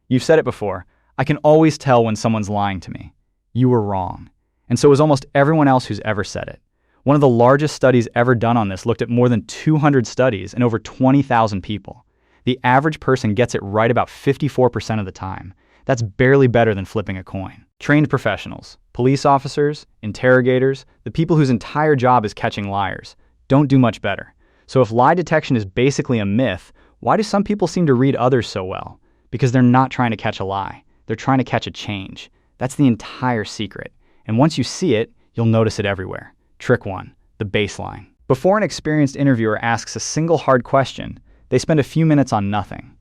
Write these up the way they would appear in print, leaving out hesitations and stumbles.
You've said it before. I can always tell when someone's lying to me. You were wrong. And so is almost everyone else who's ever said it. One of the largest studies ever done on this looked at more than 200 studies and over 20,000 people. The average person gets it right about 54% of the time. That's barely better than flipping a coin. Trained professionals, police officers, interrogators, the people whose entire job is catching liars, don't do much better. So if lie detection is basically a myth, why do some people seem to read others so well? Because they're not trying to catch a lie. They're trying to catch a change. That's the entire secret. And once you see it, you'll notice it everywhere. Trick 1, the baseline. Before an experienced interviewer asks a single hard question, they spend a few minutes on nothing.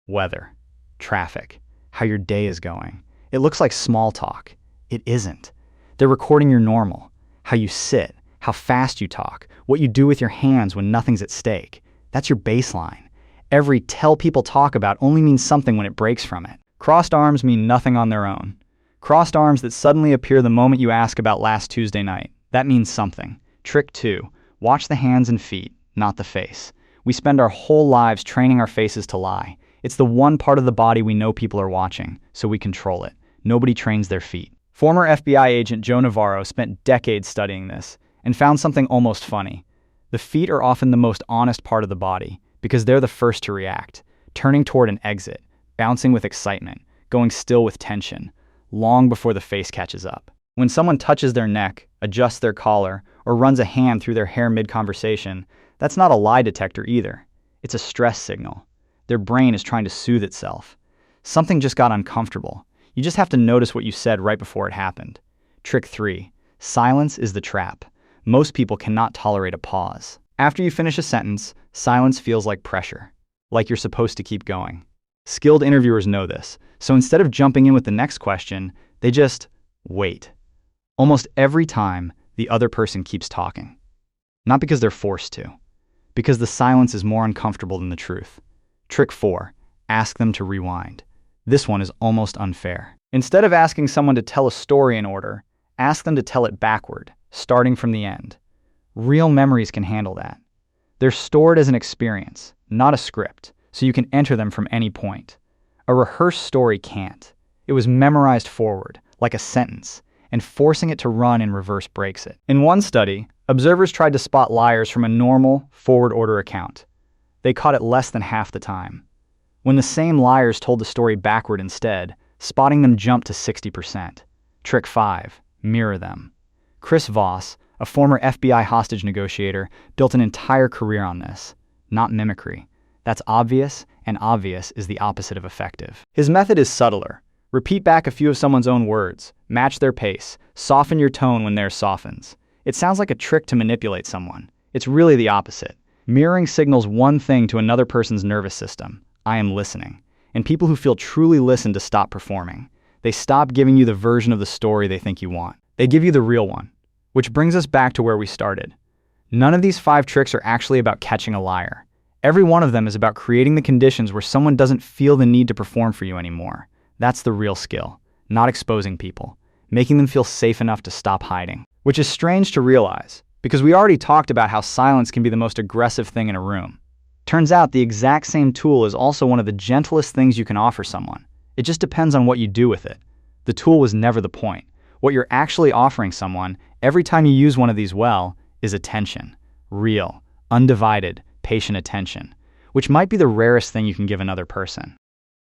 Weather, traffic, how your day is going. It looks like small talk. It isn't. They're recording your normal, how you sit, how fast you talk, what you do with your hands when nothing's at stake. That's your baseline. Every tell people talk about only means something when it breaks from it. Crossed arms mean nothing on their own. Crossed arms that suddenly appear the moment you ask about last Tuesday night. That means something. Trick 2, watch the hands and feet, not the face. We spend our whole lives training our faces to lie. It's the one part of the body we know people are watching, so we control it. Nobody trains their feet. Former FBI agent Joe Navarro spent decades studying this and found something almost funny. The feet are often the most honest part of the body because they're the first to react, turning toward an exit, bouncing with excitement, going still with tension, long before the face catches up. When someone touches their neck, adjusts their collar, or runs a hand through their hair mid-conversation, that's not a lie detector either. It's a stress signal. Their brain is trying to soothe itself. Something just got uncomfortable. You just have to notice what you said right before it happened. Trick 3, silence is the trap. Most people cannot tolerate a pause. After you finish a sentence, silence feels like pressure, like you're supposed to keep going. Skilled interviewers know this, so instead of jumping in with the next question, they just wait. Almost every time, the other person keeps talking. Not because they're forced to, because the silence is more uncomfortable than the truth. Trick 4, ask them to rewind. This one is almost unfair. Instead of asking someone to tell a story in order, ask them to tell it backward, starting from the end. Real memories can handle that. They're stored as an experience, not a script, so you can enter them from any point. A rehearsed story can't. It was memorized forward, like a sentence, and forcing it to run in reverse breaks it. In one study, observers tried to spot liars from a normal, forward order account. They caught it less than half the time. When the same liars told the story backward instead, spotting them jumped to 60%. Trick 5, mirror them. Chris Voss, a former FBI hostage negotiator, built an entire career on this, not mimicry. That's obvious, and obvious is the opposite of effective. His method is subtler. Repeat back a few of someone's own words, match their pace, soften your tone when theirs softens. It sounds like a trick to manipulate someone. It's really the opposite. Mirroring signals one thing to another person's nervous system. I am listening. And people who feel truly listened to stop performing. They stop giving you the version of the story they think you want. They give you the real one. Which brings us back to where we started. None of these 5 tricks are actually about catching a liar. Every one of them is about creating the conditions where someone doesn't feel the need to perform for you anymore. That's the real skill, not exposing people, making them feel safe enough to stop hiding. Which is strange to realize, because we already talked about how silence can be the most aggressive thing in a room. Turns out the exact same tool is also one of the gentlest things you can offer someone. It just depends on what you do with it. The tool was never the point. What you're actually offering someone, every time you use one of these well, is attention. Real, undivided, patient attention, which might be the rarest thing you can give another person.